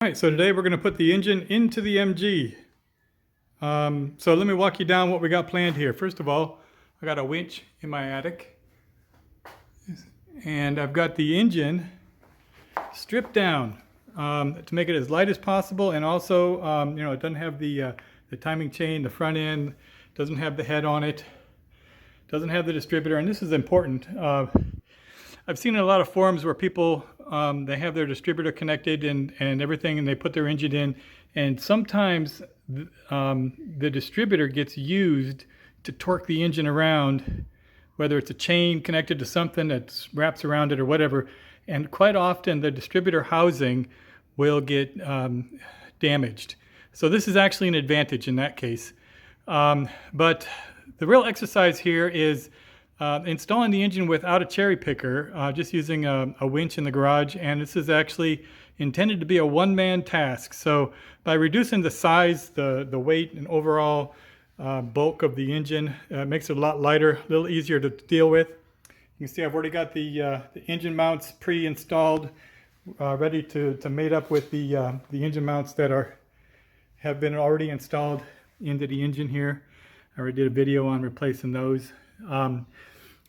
All right, so today we're going to put the engine into the MG. So let me walk you down what we got planned here. First of all, I got a winch in my attic, and I've got the engine stripped down to make it as light as possible, and also, it doesn't have the timing chain, the front end, doesn't have the head on it, doesn't have the distributor, and this is important. I've seen in a lot of forums where people, they have their distributor connected and everything, and they put their engine in, and sometimes the distributor gets used to torque the engine around, whether it's a chain connected to something that wraps around it or whatever, and quite often the distributor housing will get damaged. So this is actually an advantage in that case. But the real exercise here is installing the engine without a cherry picker, just using a winch in the garage, and this is actually intended to be a one-man task. So by reducing the size, the weight, and overall bulk of the engine, it makes it a lot lighter, a little easier to deal with. You can see I've already got the engine mounts pre-installed, ready to mate up with the engine mounts that have been already installed into the engine here. I already did a video on replacing those.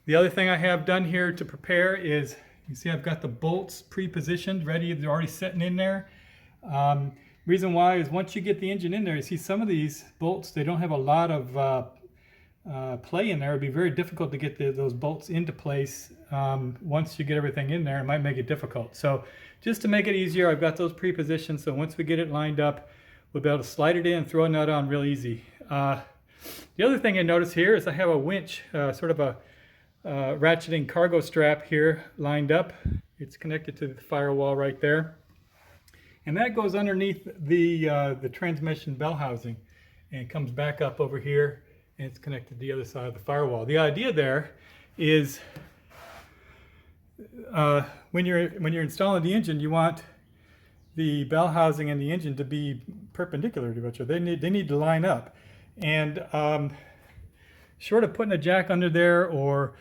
The other thing I have done here to prepare is, you see I've got the bolts pre-positioned, ready, they're already sitting in there. Reason why is once you get the engine in there, you see some of these bolts, they don't have a lot of play in there. It'd be very difficult to get those bolts into place. Once you get everything in there, it might make it difficult. So just to make it easier, I've got those pre-positioned, so once we get it lined up, we'll be able to slide it in, throw a nut on real easy. The other thing I notice here is I have a winch, sort of a ratcheting cargo strap here lined up. It's connected to the firewall right there, and that goes underneath the transmission bell housing and comes back up over here, and it's connected to the other side of the firewall. The idea there is when you're installing the engine, you want the bell housing and the engine to be perpendicular to each other. They need to line up, and short of putting a jack under there or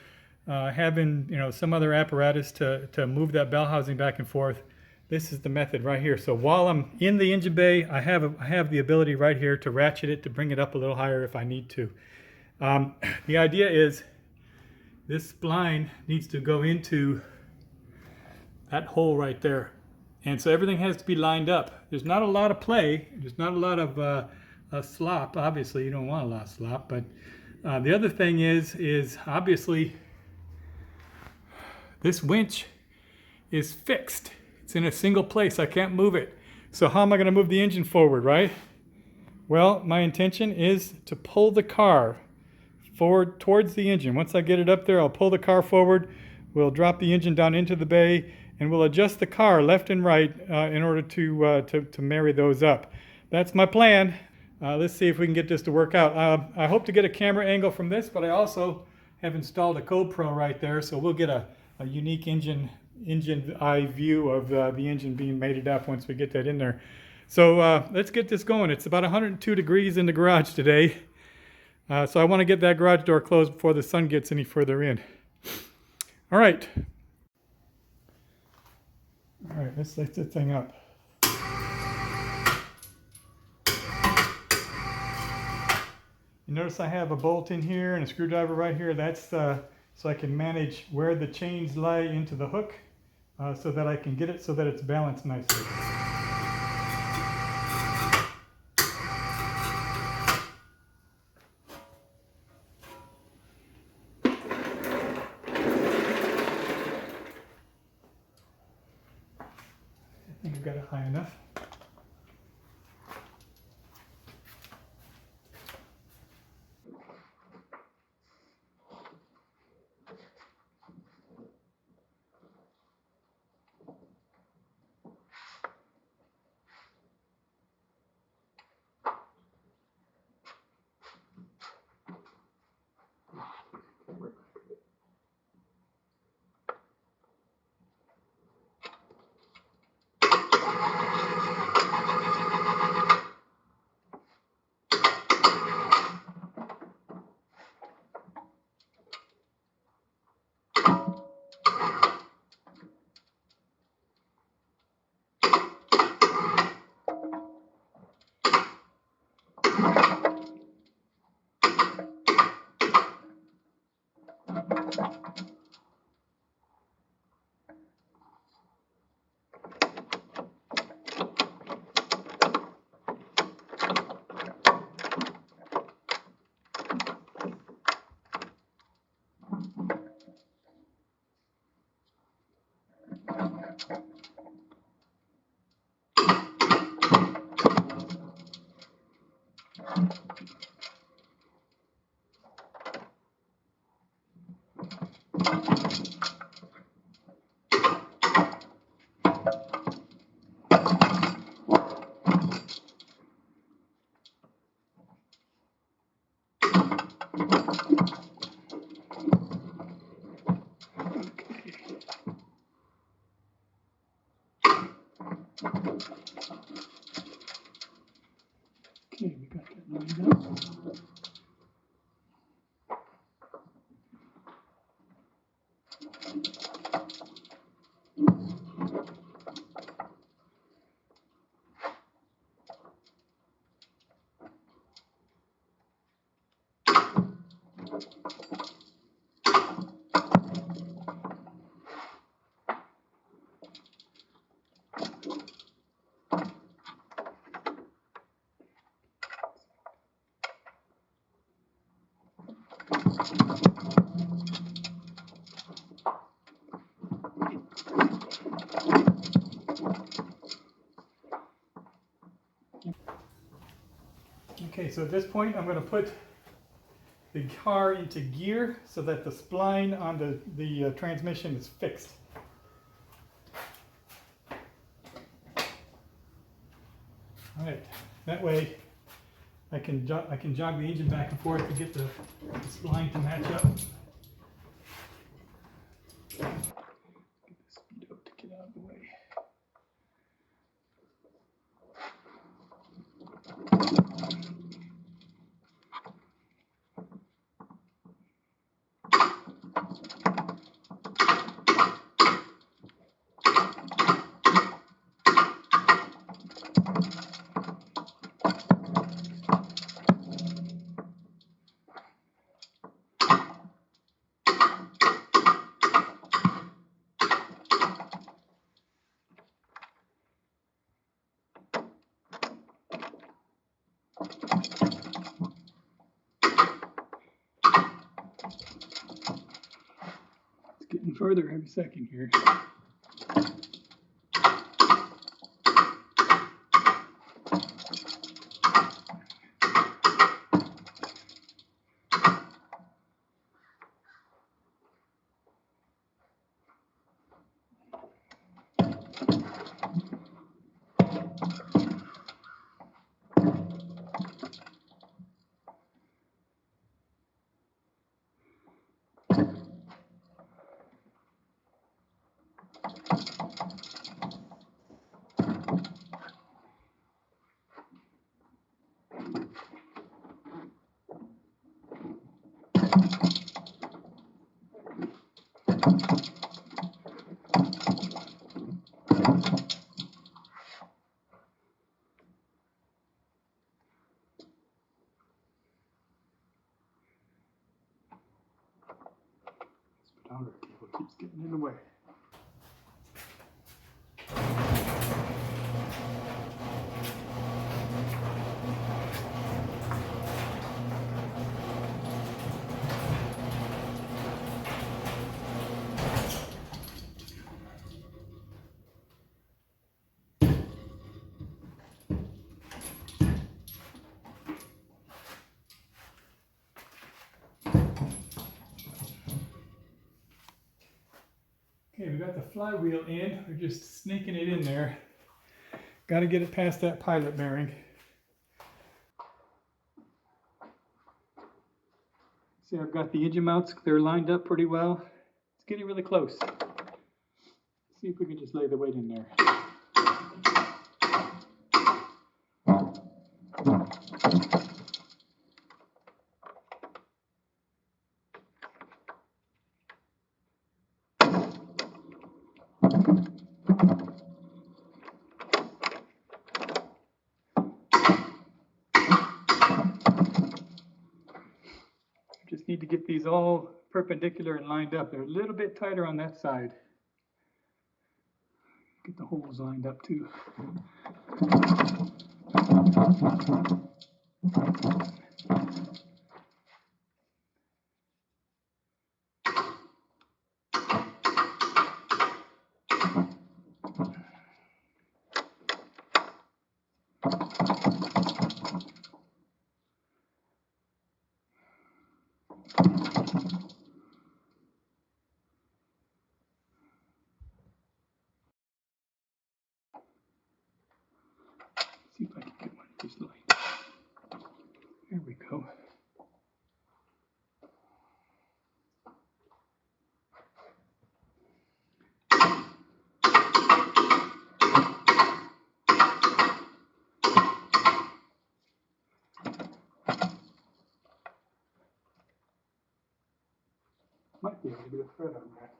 having some other apparatus to move that bell housing back and forth, this is the method right here. So while I'm in the engine bay, I have the ability right here to ratchet it, to bring it up a little higher if I need to. The idea is this spline needs to go into that hole right there, and so everything has to be lined up. There's not a lot of play, there's not a lot of slop. Obviously you don't want a lot of slop, but the other thing is obviously this winch is fixed. It's in a single place. I can't move it. So how am I going to move the engine forward, right? Well, my intention is to pull the car forward towards the engine. Once I get it up there, I'll pull the car forward. We'll drop the engine down into the bay, and we'll adjust the car left and right in order to marry those up. That's my plan. Let's see if we can get this to work out. I hope to get a camera angle from this, but I also have installed a GoPro right there, so we'll get a unique engine eye view of the engine being mated up once we get that in there. So let's get this going. It's about 102 degrees in the garage today, so I want to get that garage door closed before the sun gets any further in. All right, let's light this thing up. You notice I have a bolt in here and a screwdriver right here. That's so I can manage where the chains lie into the hook, so that I can get it so that it's balanced nicely. I think I've got it high enough. Okay, we got that lined up. Okay, so at this point I'm going to put the car into gear so that the spline on the transmission is fixed. All right, that way I can jog the engine back and forth to get the spline to match up. Get the speed up to get out of the way. It's getting further every second here. Speedometer cable keeps getting in the way. Okay, we got the flywheel in. We're just sneaking it in there. Got to get it past that pilot bearing. See, I've got the engine mounts. They're lined up pretty well. It's getting really close. Let's see if we can just lay the weight in there. Just need to get these all perpendicular and lined up. They're a little bit tighter on that side. Get the holes lined up too. See if I can get one of these lights. There we go. Might be able to get a thread on that.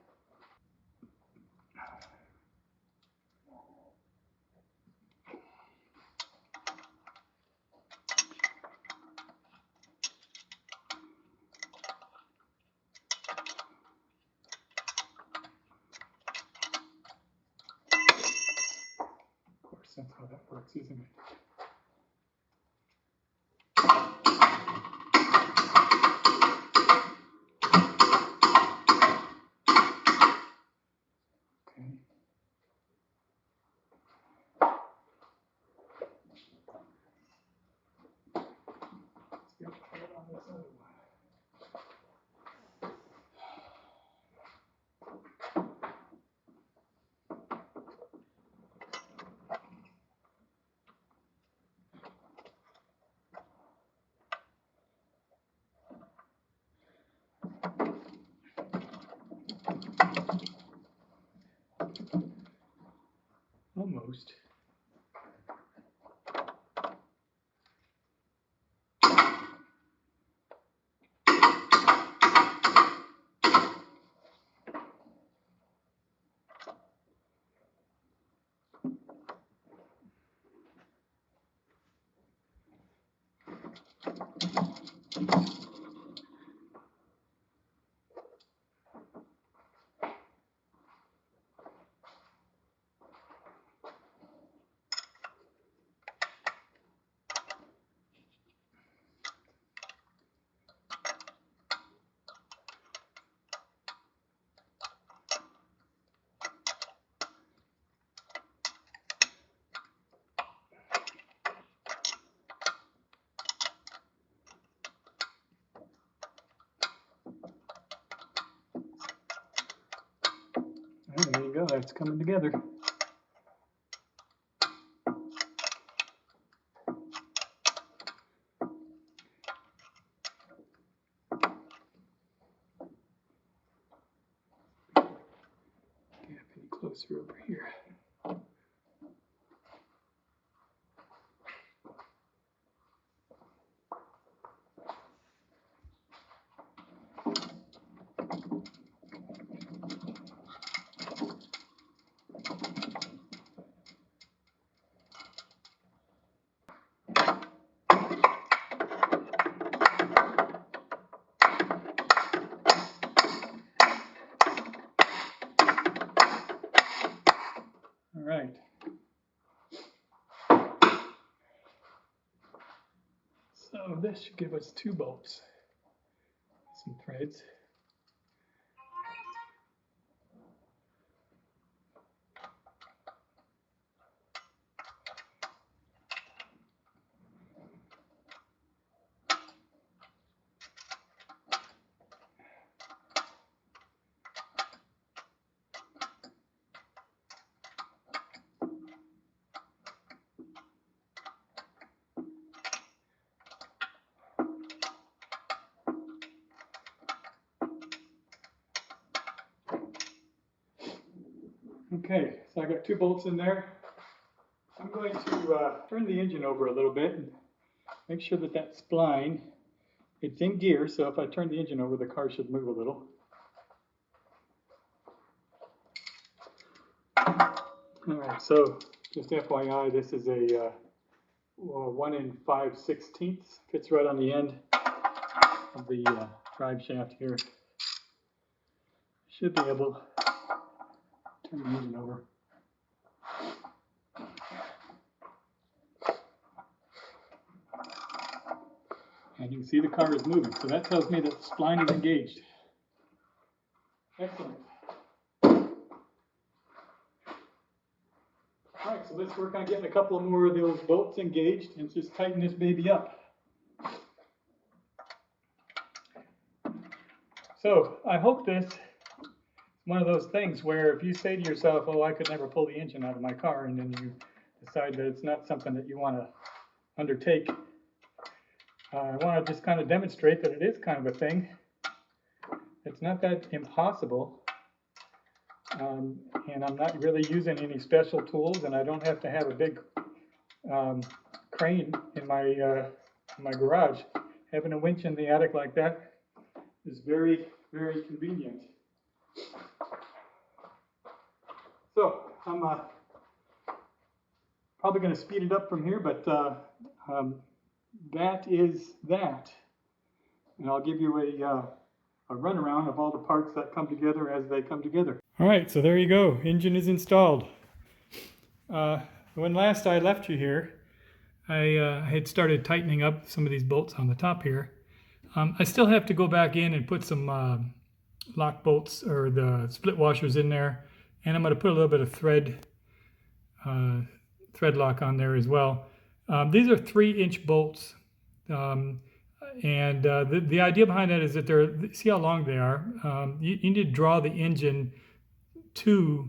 Of course, that's how that works, isn't it? Okay. Let's get a thread on this other one. Almost. And there you go, that's coming together. Get any closer over here. All right. So this should give us 2 bolts, some threads. Okay, so I got 2 bolts in there. I'm going to turn the engine over a little bit and make sure that that spline, it's in gear, so if I turn the engine over, the car should move a little. All right, so just FYI, this is a 1 5/16. Fits right on the end of the drive shaft here. Should be able to turn the engine over. And you can see the car is moving, so that tells me that the spline is engaged. Excellent. All right, so let's work on getting a couple more of those bolts engaged and just tighten this baby up. So I hope this is one of those things where if you say to yourself, oh, I could never pull the engine out of my car, and then you decide that it's not something that you want to undertake, I want to just kind of demonstrate that it is kind of a thing. It's not that impossible, and I'm not really using any special tools, and I don't have to have a big crane in my garage. Having a winch in the attic like that is very, very convenient. So I'm probably going to speed it up from here, but that is that. And I'll give you a runaround of all the parts that come together as they come together. All right, so there you go. Engine is installed. When last I left you here, I had started tightening up some of these bolts on the top here. I still have to go back in and put some lock bolts or the split washers in there, and I'm going to put a little bit of thread lock on there as well. These are 3-inch bolts, and the idea behind that is that see how long they are. You need to draw the engine to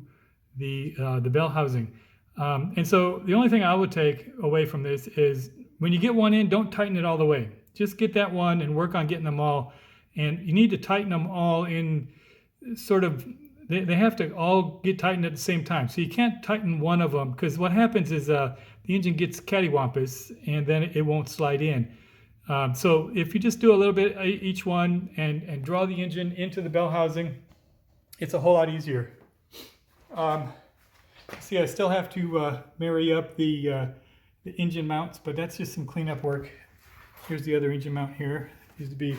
the bell housing, and so the only thing I would take away from this is when you get one in, don't tighten it all the way. Just get that one and work on getting them all, and you need to tighten them all in sort of, they have to all get tightened at the same time. So you can't tighten one of them, because what happens is the engine gets cattywampus and then it won't slide in. So if you just do a little bit each one and draw the engine into the bell housing, it's a whole lot easier. See, I still have to marry up the engine mounts, but that's just some cleanup work. Here's the other engine mount here. It needs to be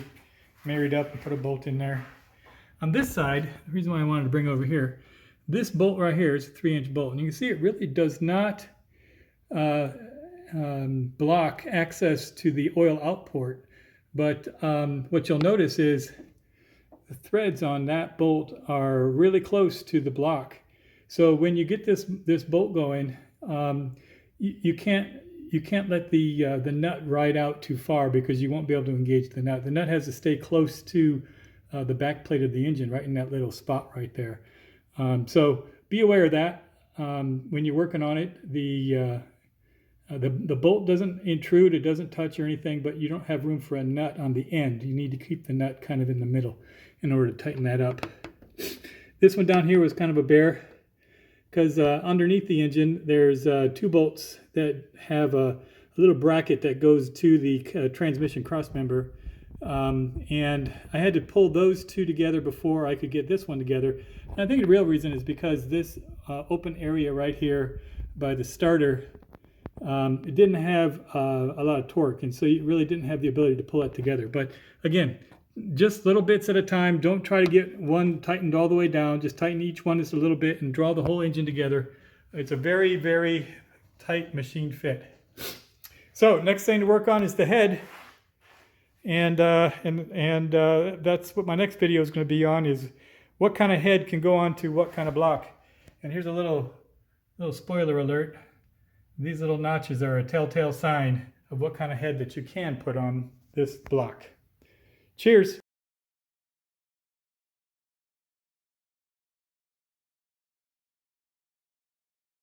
married up and put a bolt in there. On this side, the reason why I wanted to bring over here, this bolt right here is a 3-inch bolt. And you can see it really does not block access to the oil out port. But what you'll notice is the threads on that bolt are really close to the block. So when you get this bolt going, you can't let the nut ride out too far, because you won't be able to engage the nut. The nut has to stay close to the back plate of the engine, right in that little spot right there. So be aware of that when you're working on it. The bolt doesn't intrude, it doesn't touch or anything, but you don't have room for a nut on the end. You need to keep the nut kind of in the middle in order to tighten that up. This one down here was kind of a bear, because underneath the engine there's 2 bolts that have a little bracket that goes to the transmission cross member, and I had to pull those 2 together before I could get this one together. And I think the real reason is because this open area right here by the starter, it didn't have a lot of torque, and so you really didn't have the ability to pull it together. But again, just little bits at a time. Don't try to get one tightened all the way down. Just tighten each one just a little bit and draw the whole engine together. It's a very, very tight machine fit. So next thing to work on is the head, and that's what my next video is going to be on, is what kind of head can go onto what kind of block. And here's a little spoiler alert. These little notches are a telltale sign of what kind of head that you can put on this block. Cheers.